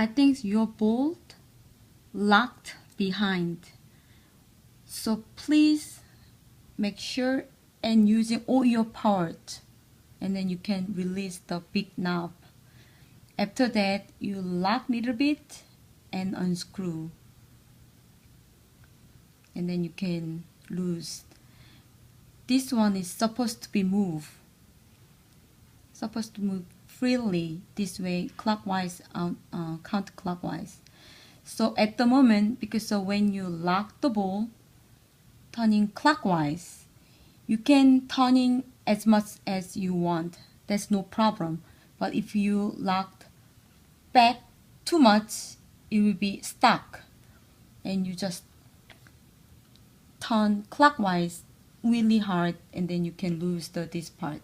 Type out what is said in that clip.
I think your bolt locked behind. So please make sure and using all your power, and then you can release the big knob. After that, you lock a little bit and unscrew, and then you can loose. This one is supposed to be moved, freely this way, clockwise, counterclockwise. So at the moment, because when you lock the ball, turning clockwise, you can turning as much as you want. That's no problem. But if you locked back too much, it will be stuck, and you just turn clockwise really hard, and then you can lose this part.